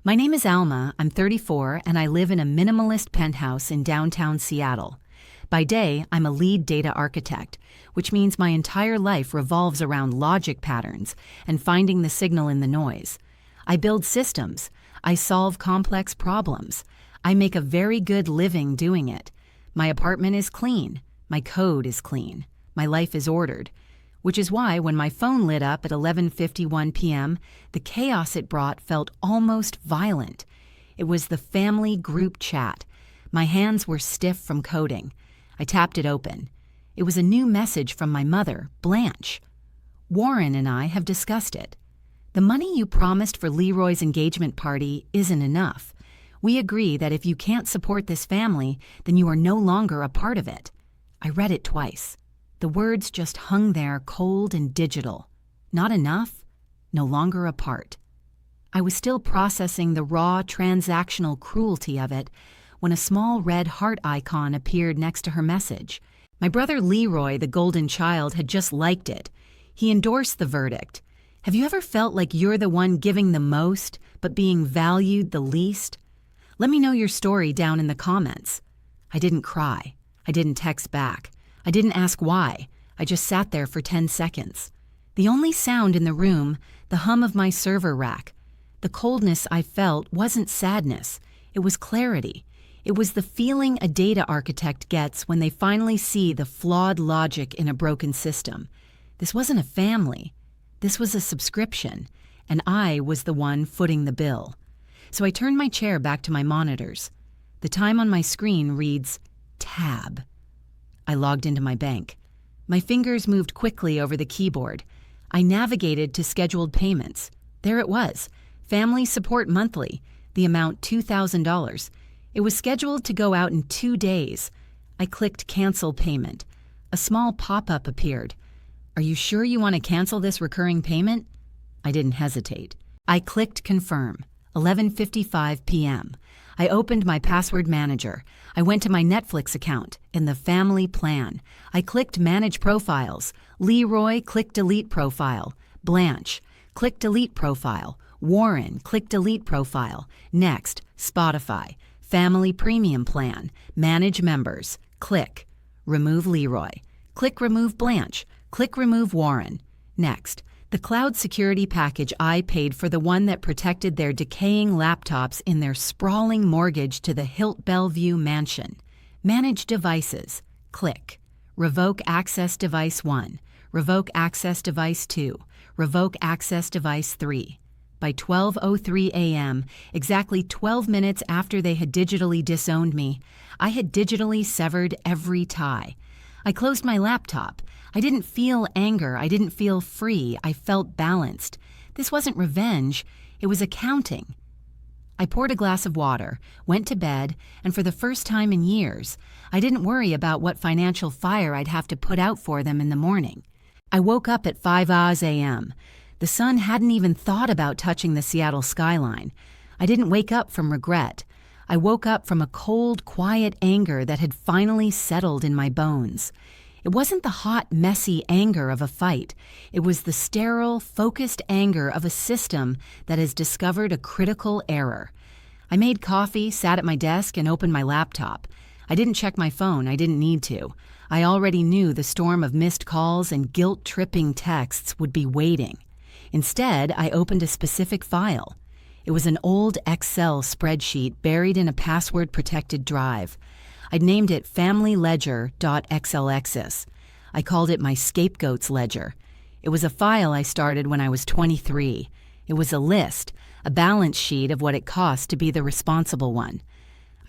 My name is Alma, I'm 34, and I live in a minimalist penthouse in downtown Seattle. By day, I'm a lead data architect, which means my entire life revolves around logic patterns and finding the signal in the noise. I build systems. I solve complex problems. I make a very good living doing it. My apartment is clean. My code is clean. My life is ordered. Which is why when my phone lit up at 11:51 p.m., the chaos it brought felt almost violent. It was the family group chat. My hands were stiff from coding. I tapped it open. It was a new message from my mother, Blanche. Warren and I have discussed it. The money you promised for Leroy's engagement party isn't enough. We agree that if you can't support this family, then you are no longer a part of it. I read it twice. The words just hung there cold and digital. Not enough, no longer a part. I was still processing the raw, transactional cruelty of it when a small red heart icon appeared next to her message. My brother Leroy, the golden child, had just liked it. He endorsed the verdict. Have you ever felt like you're the one giving the most, but being valued the least? Let me know your story down in the comments. I didn't cry. I didn't text back. I didn't ask why. I just sat there for 10 seconds. The only sound in the room, the hum of my server rack. The coldness I felt wasn't sadness. It was clarity. It was the feeling a data architect gets when they finally see the flawed logic in a broken system. This wasn't a family. This was a subscription, and I was the one footing the bill. So I turned my chair back to my monitors. The time on my screen reads, Tab. I logged into my bank. My fingers moved quickly over the keyboard. I navigated to scheduled payments. There it was, Family Support Monthly, the amount $2,000. It was scheduled to go out in 2 days. I clicked Cancel Payment. A small pop-up appeared. Are you sure you want to cancel this recurring payment? I didn't hesitate. I clicked Confirm. 11:55 p.m. I opened my password manager. I went to my Netflix account in the family plan. I clicked Manage Profiles. Leroy, click Delete Profile. Blanche, click Delete Profile. Warren, click Delete Profile. Next, Spotify. Family Premium Plan. Manage Members. Click. Remove Leroy. Click Remove Blanche. Click Remove Warren. Next, the cloud security package I paid for, the one that protected their decaying laptops in their sprawling mortgage to the Hilt Bellevue mansion. Manage Devices. Click. Revoke Access Device 1. Revoke Access Device 2. Revoke Access Device 3. By 12:03 a.m., exactly 12 minutes after they had digitally disowned me, I had digitally severed every tie. I closed my laptop. I didn't feel anger. I didn't feel free. I felt balanced. This wasn't revenge. It was accounting. I poured a glass of water, went to bed, and for the first time in years, I didn't worry about what financial fire I'd have to put out for them in the morning. I woke up at 5 a.m. The sun hadn't even thought about touching the Seattle skyline. I didn't wake up from regret. I woke up from a cold, quiet anger that had finally settled in my bones. It wasn't the hot, messy anger of a fight. It was the sterile, focused anger of a system that has discovered a critical error. I made coffee, sat at my desk, and opened my laptop. I didn't check my phone. I didn't need to. I already knew the storm of missed calls and guilt-tripping texts would be waiting. Instead, I opened a specific file. It was an old Excel spreadsheet buried in a password-protected drive. I'd named it familyledger.xlxs. I called it my scapegoats ledger. It was a file I started when I was 23. It was a list, a balance sheet of what it cost to be the responsible one.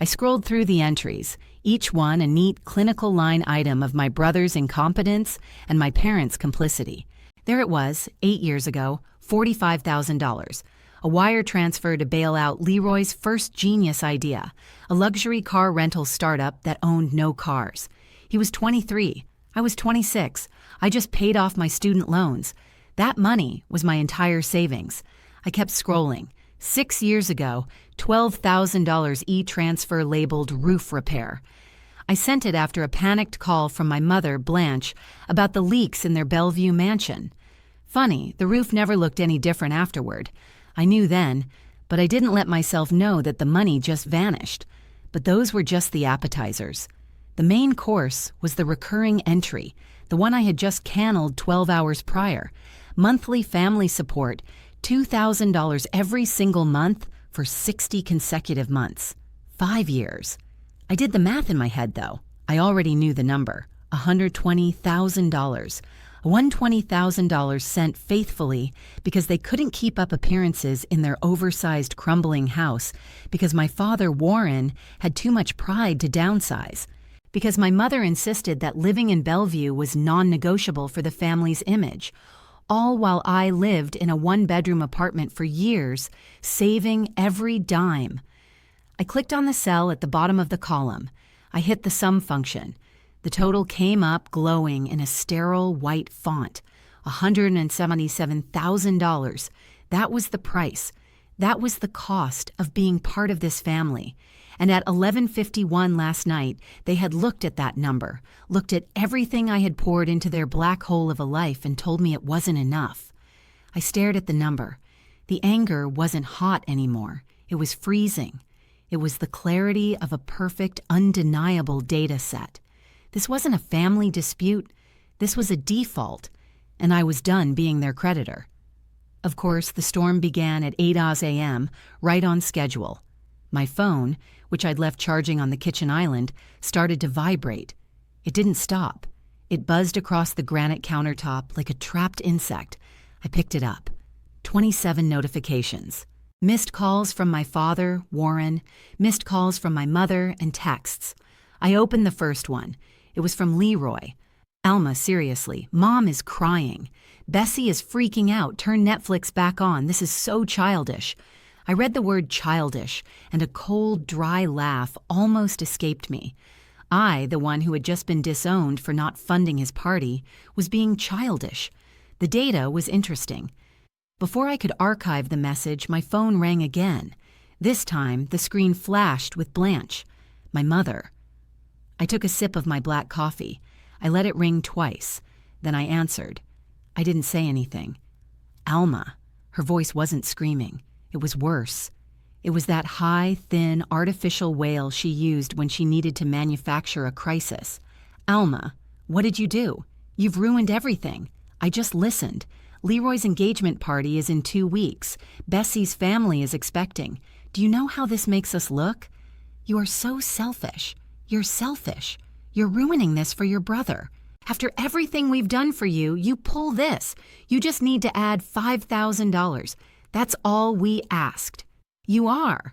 I scrolled through the entries, each one a neat clinical line item of my brother's incompetence and my parents' complicity. There it was, 8 years ago, $45,000. A wire transfer to bail out Leroy's first genius idea, a luxury car rental startup that owned no cars. He was 23. I was 26. I just paid off my student loans. That money was my entire savings. I kept scrolling. 6 years ago, $12,000 e-transfer labeled roof repair. I sent it after a panicked call from my mother, Blanche, about the leaks in their Bellevue mansion. Funny, the roof never looked any different afterward. I knew then, But I didn't let myself know that the money just vanished. But those were just the appetizers. The main course was the recurring entry, the one I had just canned 12 hours prior. Monthly family support, $2,000 every single month for 60 consecutive months. 5 years. I did the math in my head, though. I already knew the number, $120,000. $120,000 sent faithfully because they couldn't keep up appearances in their oversized, crumbling house, because my father, Warren, had too much pride to downsize, because my mother insisted that living in Bellevue was non-negotiable for the family's image, all while I lived in a one-bedroom apartment for years, saving every dime. I clicked on the cell at the bottom of the column. I hit the sum function. The total came up glowing in a sterile white font, $177,000. That was the price. That was the cost of being part of this family. And at 11:51 last night, they had looked at that number, looked at everything I had poured into their black hole of a life and told me it wasn't enough. I stared at the number. The anger wasn't hot anymore. It was freezing. It was the clarity of a perfect, undeniable data set. This wasn't a family dispute. This was a default, and I was done being their creditor. Of course, the storm began at 8 a.m., right on schedule. My phone, which I'd left charging on the kitchen island, started to vibrate. It didn't stop. It buzzed across the granite countertop like a trapped insect. I picked it up. 27 notifications. Missed calls from my father, Warren, missed calls from my mother, and texts. I opened the first one. It was from Leroy. Alma, seriously, Mom is crying. Bessie is freaking out. Turn Netflix back on. This is so childish. I read the word childish, and a cold, dry laugh almost escaped me. I, the one who had just been disowned for not funding his party, was being childish. The data was interesting. Before I could archive the message, my phone rang again. This time, the screen flashed with Blanche, my mother. I took a sip of my black coffee. I let it ring twice. Then I answered. I didn't say anything. Alma. Her voice wasn't screaming. It was worse. It was that high, thin, artificial wail she used when she needed to manufacture a crisis. Alma, what did you do? You've ruined everything. I just listened. Leroy's engagement party is in 2 weeks. Bessie's family is expecting. Do you know how this makes us look? You are so selfish. You're selfish. You're ruining this for your brother. After everything we've done for you, you pull this. You just need to add $5,000. That's all we asked. You are.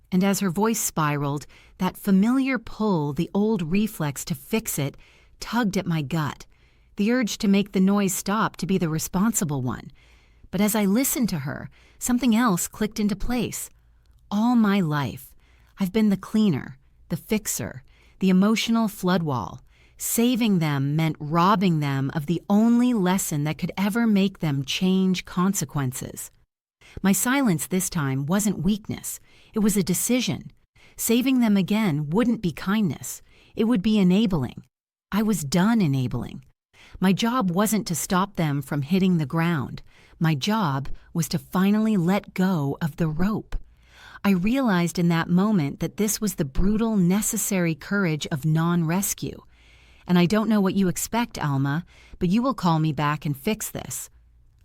And as her voice spiraled, that familiar pull, the old reflex to fix it, tugged at my gut. The urge to make the noise stop, to be the responsible one. But as I listened to her, something else clicked into place. All my life, I've been the cleaner, the fixer, the emotional flood wall. Saving them meant robbing them of the only lesson that could ever make them change consequences. My silence this time wasn't weakness. It was a decision. Saving them again wouldn't be kindness. It would be enabling. I was done enabling. My job wasn't to stop them from hitting the ground. My job was to finally let go of the rope. I realized in that moment that this was the brutal, necessary courage of non-rescue. And I don't know what you expect, Alma, but you will call me back and fix this.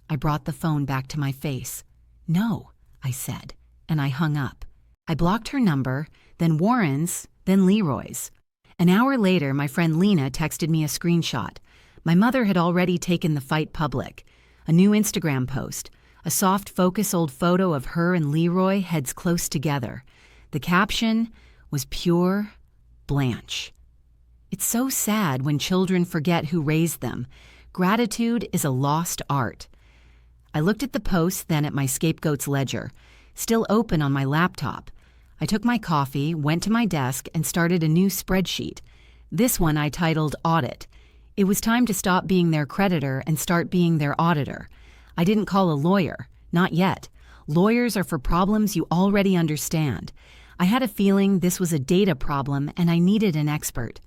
I brought the phone back to my face. No, I said, and I hung up. I blocked her number, then Warren's, then Leroy's. An hour later, my friend Lena texted me a screenshot. My mother had already taken the fight public. A new Instagram post. A soft focus old photo of her and Leroy heads close together. The caption was pure Blanche. It's so sad when children forget who raised them. Gratitude is a lost art. I looked at the post, then at my scapegoat's ledger, still open on my laptop. I took my coffee, went to my desk, and started a new spreadsheet. This one I titled Audit. It was time to stop being their creditor and start being their auditor. I didn't call a lawyer. Not yet. Lawyers are for problems you already understand. I had a feeling this was a data problem and I needed an expert.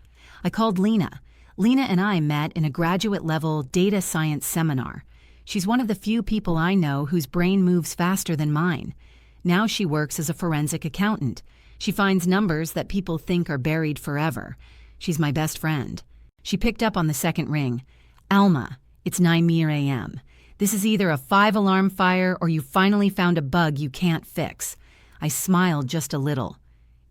I called Lena. Lena and I met in a graduate-level data science seminar. She's one of the few people I know whose brain moves faster than mine. Now she works as a forensic accountant. She finds numbers that people think are buried forever. She's my best friend. She picked up on the second ring. Alma, it's 9 a.m. This is either a 5-alarm fire or you finally found a bug you can't fix. I smiled just a little.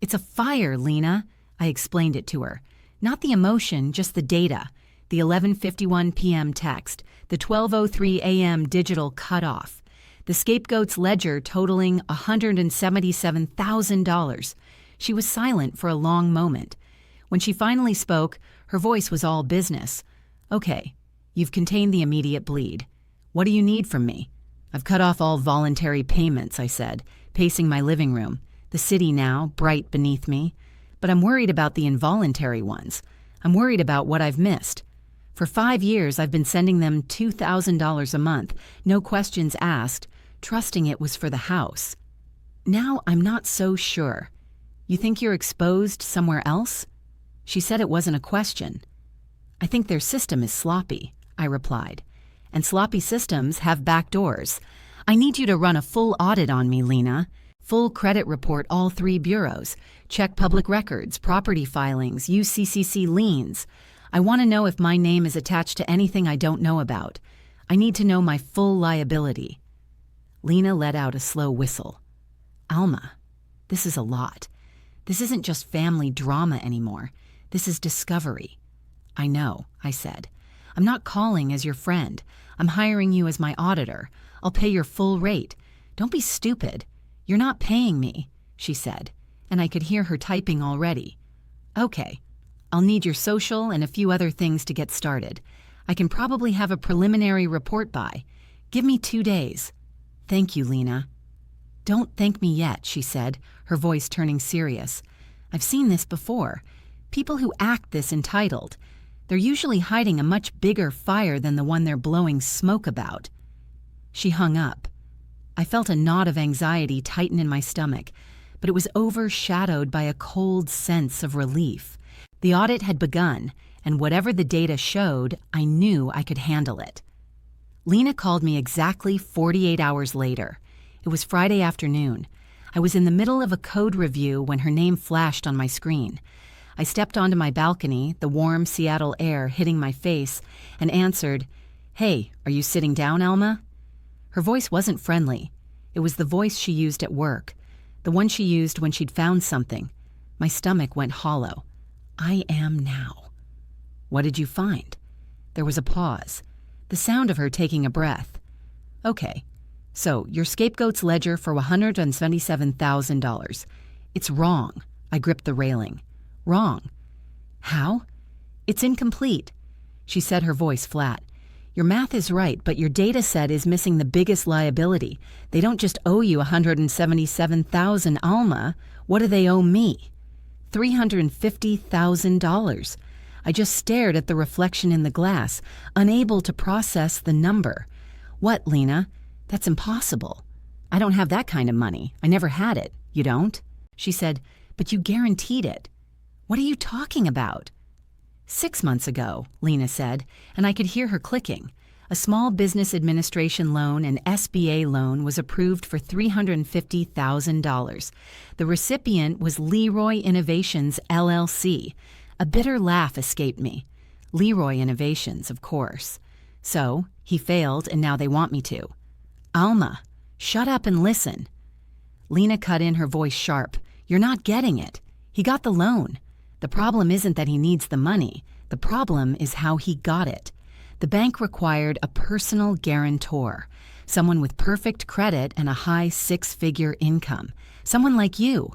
It's a fire, Lena. I explained it to her. Not the emotion, just the data. The 11:51 p.m. text, the 12:03 a.m. digital cutoff, the scapegoat's ledger totaling $177,000. She was silent for a long moment. When she finally spoke, her voice was all business. Okay, you've contained the immediate bleed. What do you need from me? I've cut off all voluntary payments, I said, pacing my living room. The city now, bright beneath me. But I'm worried about the involuntary ones. I'm worried about what I've missed. For 5 years, I've been sending them $2,000 a month, no questions asked, trusting it was for the house. Now I'm not so sure. You think you're exposed somewhere else? She said it wasn't a question. I think their system is sloppy, I replied. And sloppy systems have back doors. I need you to run a full audit on me, Lena. Full credit report all 3 bureaus. Check public records, property filings, UCCC liens. I want to know if my name is attached to anything I don't know about. I need to know my full liability. Lena let out a slow whistle. Alma, this is a lot. This isn't just family drama anymore. This is discovery. I know, I said. I'm not calling as your friend. I'm hiring you as my auditor. I'll pay your full rate. Don't be stupid. You're not paying me, she said, and I could hear her typing already. Okay. I'll need your social and a few other things to get started. I can probably have a preliminary report by. Give me 2 days. Thank you, Lena. Don't thank me yet, she said, her voice turning serious. I've seen this before. People who act this entitled. They're usually hiding a much bigger fire than the one they're blowing smoke about. She hung up. I felt a knot of anxiety tighten in my stomach, but it was overshadowed by a cold sense of relief. The audit had begun, and whatever the data showed, I knew I could handle it. Lena called me exactly 48 hours later. It was Friday afternoon. I was in the middle of a code review when her name flashed on my screen. I stepped onto my balcony, the warm Seattle air hitting my face, and answered, "Hey, are you sitting down, Alma?" Her voice wasn't friendly. It was the voice she used at work, the one she used when she'd found something. My stomach went hollow. I am now. What did you find? There was a pause, the sound of her taking a breath. Okay, so your scapegoat's ledger for $177,000. It's wrong. I gripped the railing. Wrong. How? It's incomplete. She said, her voice flat. Your math is right, but your data set is missing the biggest liability. They don't just owe you $177,000, Alma. What do they owe me? $350,000. I just stared at the reflection in the glass, unable to process the number. What, Lena? That's impossible. I don't have that kind of money. I never had it. You don't? She said, but you guaranteed it. What are you talking about? 6 months ago, Lena said, and I could hear her clicking. A small business administration loan, an SBA loan, was approved for $350,000. The recipient was Leroy Innovations, LLC. A bitter laugh escaped me. Leroy Innovations, of course. So, he failed, and now they want me to. Alma, shut up and listen. Lena cut in, her voice sharp. You're not getting it. He got the loan. The problem isn't that he needs the money. The problem is how he got it. The bank required a personal guarantor, someone with perfect credit and a high 6-figure income, someone like you.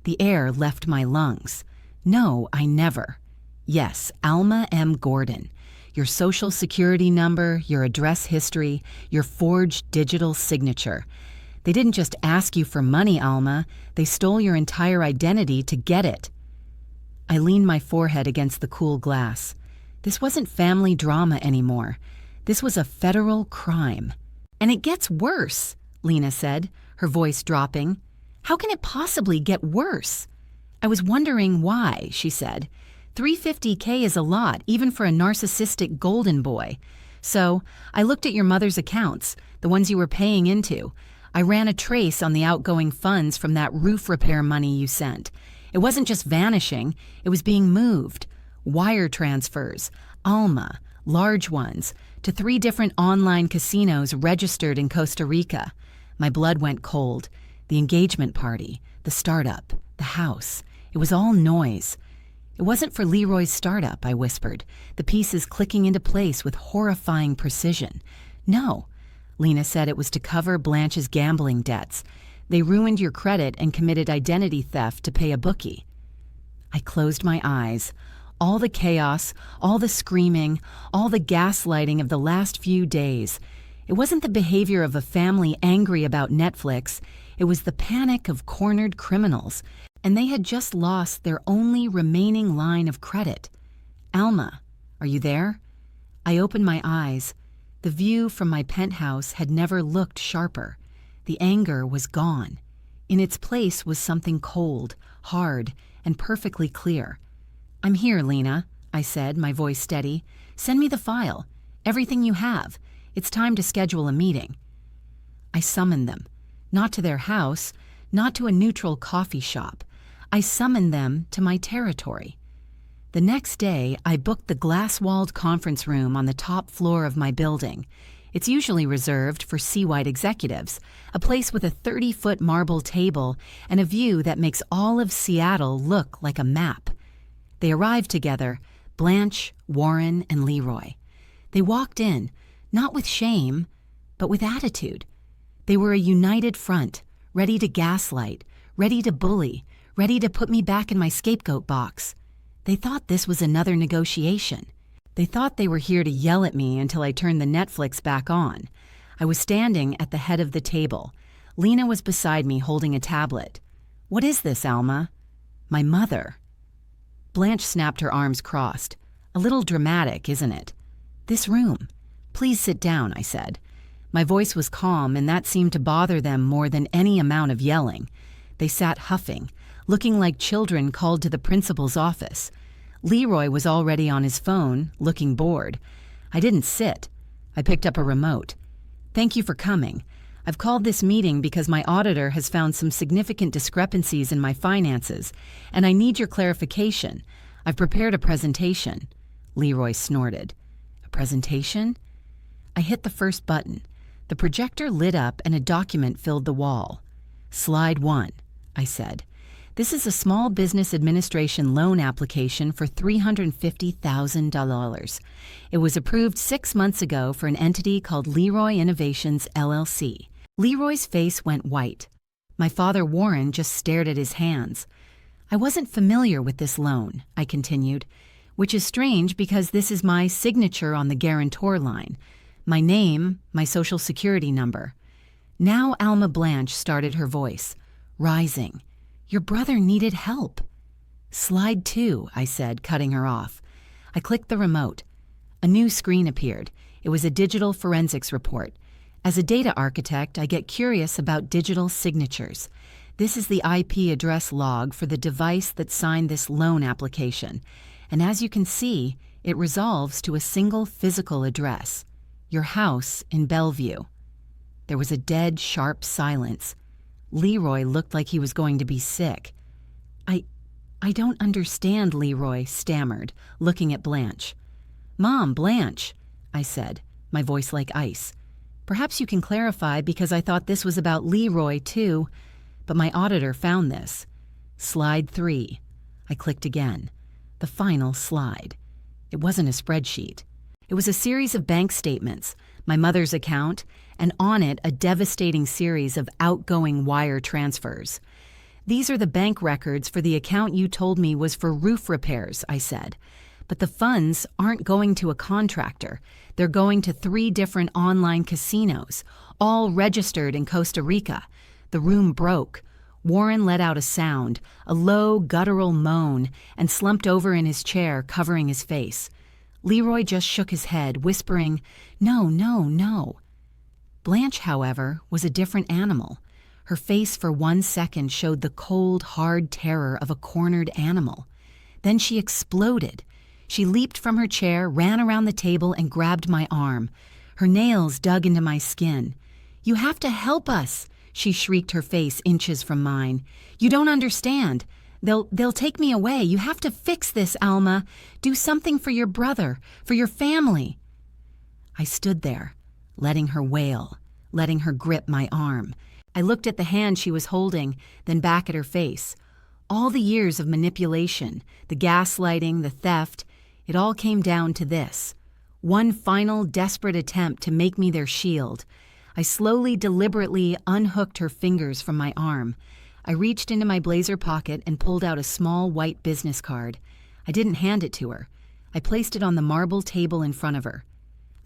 The air left my lungs. No, I never. Yes, Alma M. Gordon. Your social security number, your address history, your forged digital signature. They didn't just ask you for money, Alma. They stole your entire identity to get it. I leaned my forehead against the cool glass. This wasn't family drama anymore. This was a federal crime. And it gets worse, Lena said, her voice dropping. How can it possibly get worse? I was wondering why, she said. $350K is a lot, even for a narcissistic golden boy. So I looked at your mother's accounts, the ones you were paying into. I ran a trace on the outgoing funds from that roof repair money you sent. It wasn't just vanishing, it was being moved. Wire transfers, Alma, large ones, to 3 different online casinos registered in Costa Rica. My blood went cold. The engagement party, the startup, the house. It was all noise. It wasn't for Leroy's startup, I whispered, the pieces clicking into place with horrifying precision. No, Lena said it was to cover Blanche's gambling debts. They ruined your credit and committed identity theft to pay a bookie. I closed my eyes. All the chaos, all the screaming, all the gaslighting of the last few days. It wasn't the behavior of a family angry about Netflix. It was the panic of cornered criminals, and they had just lost their only remaining line of credit. Alma, are you there? I opened my eyes. The view from my penthouse had never looked sharper. The anger was gone. In its place was something cold, hard, and perfectly clear. I'm here, Lena, I said, my voice steady. Send me the file. Everything you have. It's time to schedule a meeting. I summoned them. Not to their house, not to a neutral coffee shop. I summoned them to my territory. The next day, I booked the glass-walled conference room on the top floor of my building. It's usually reserved for C-White executives, a place with a 30-foot marble table and a view that makes all of Seattle look like a map. They arrived together, Blanche, Warren, and Leroy. They walked in, not with shame, but with attitude. They were a united front, ready to gaslight, ready to bully, ready to put me back in my scapegoat box. They thought this was another negotiation. They thought they were here to yell at me until I turned the Netflix back on. I was standing at the head of the table. Lena was beside me holding a tablet. What is this, Alma? My mother. Blanche snapped her arms crossed. A little dramatic, isn't it? This room. Please sit down, I said. My voice was calm, and that seemed to bother them more than any amount of yelling. They sat huffing, looking like children called to the principal's office. Leroy was already on his phone, looking bored. I didn't sit. I picked up a remote. Thank you for coming. I've called this meeting because my auditor has found some significant discrepancies in my finances, and I need your clarification. I've prepared a presentation. Leroy snorted. A presentation? I hit the first button. The projector lit up and a document filled the wall. Slide 1, I said. This is a small business administration loan application for $350,000. It was approved 6 months ago for an entity called Leroy Innovations, LLC. Leroy's face went white. My father, Warren, just stared at his hands. I wasn't familiar with this loan, I continued, which is strange because this is my signature on the guarantor line. My name, my social security number. Now Alma Blanche started her voice, rising. Your brother needed help. Slide 2, I said, cutting her off. I clicked the remote. A new screen appeared. It was a digital forensics report. As a data architect, I get curious about digital signatures. This is the IP address log for the device that signed this loan application. And as you can see, it resolves to a single physical address. Your house in Bellevue. There was a dead, sharp silence. Leroy looked like he was going to be sick. I don't understand, Leroy stammered, looking at Blanche. Mom, Blanche, I said, my voice like ice. Perhaps you can clarify because I thought this was about Leroy too, but my auditor found this. Slide 3. I clicked again. The final slide. It wasn't a spreadsheet. It was a series of bank statements, my mother's account, and on it a devastating series of outgoing wire transfers. These are the bank records for the account you told me was for roof repairs, I said. But the funds aren't going to a contractor. They're going to 3 different online casinos, all registered in Costa Rica. The room broke. Warren let out a sound, a low, guttural moan, and slumped over in his chair, covering his face. Leroy just shook his head, whispering, "No, no, no." Blanche, however, was a different animal. Her face for 1 second showed the cold, hard terror of a cornered animal. Then she exploded. She leaped from her chair, ran around the table, and grabbed my arm. Her nails dug into my skin. "You have to help us," She shrieked, her face inches from mine. "You don't understand. They'll take me away. You have to fix this, Alma. Do something for your brother, for your family." I stood there, letting her wail, letting her grip my arm. I looked at the hand she was holding, then back at her face. All the years of manipulation, the gaslighting, the theft, it all came down to this. One final, desperate attempt to make me their shield. I slowly, deliberately unhooked her fingers from my arm. I reached into my blazer pocket and pulled out a small white business card. I didn't hand it to her. I placed it on the marble table in front of her.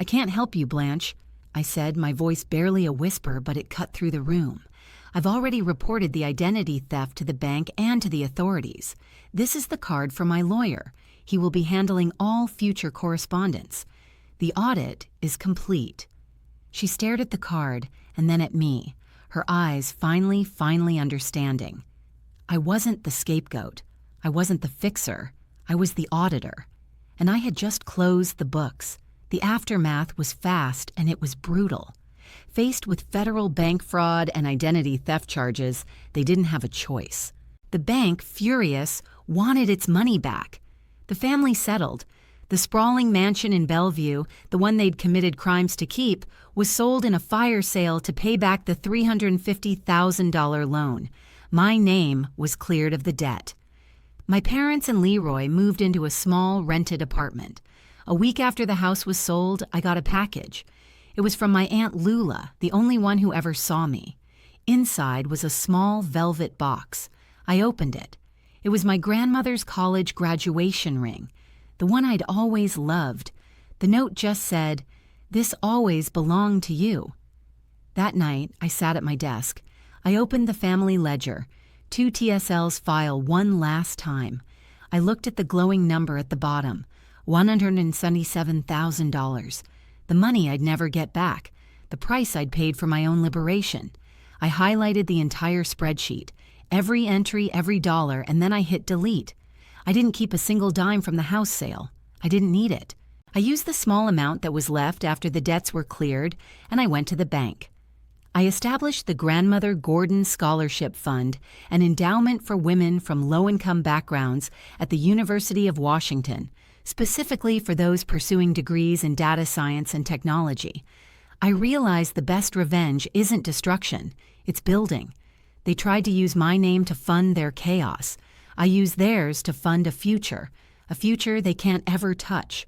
"I can't help you, Blanche," I said, my voice barely a whisper, but it cut through the room. "I've already reported the identity theft to the bank and to the authorities. This is the card for my lawyer. He will be handling all future correspondence. The audit is complete." She stared at the card and then at me, her eyes finally understanding. I wasn't the scapegoat. I wasn't the fixer. I was the auditor. And I had just closed the books. The aftermath was fast and it was brutal. Faced with federal bank fraud and identity theft charges, they didn't have a choice. The bank, furious, wanted its money back. The family settled. The sprawling mansion in Bellevue, the one they'd committed crimes to keep, was sold in a fire sale to pay back the $350,000 loan. My name was cleared of the debt. My parents and Leroy moved into a small rented apartment. A week after the house was sold, I got a package. It was from my Aunt Lula, the only one who ever saw me. Inside was a small velvet box. I opened it. It was my grandmother's college graduation ring, the one I'd always loved. The note just said, "This always belonged to you." That night, I sat at my desk. I opened the family ledger, 2TSL's file one last time. I looked at the glowing number at the bottom, $177,000. The money I'd never get back, the price I'd paid for my own liberation. I highlighted the entire spreadsheet, every entry, every dollar, and then I hit delete. I didn't keep a single dime from the house sale. I didn't need it. I used the small amount that was left after the debts were cleared, and I went to the bank. I established the Grandmother Gordon Scholarship Fund, an endowment for women from low-income backgrounds at the University of Washington, specifically for those pursuing degrees in data science and technology. I realized the best revenge isn't destruction, it's building. They tried to use my name to fund their chaos. I used theirs to fund a future they can't ever touch.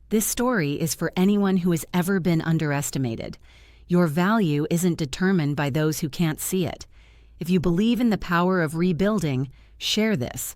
This story is for anyone who has ever been underestimated. Your value isn't determined by those who can't see it. If you believe in the power of rebuilding, share this.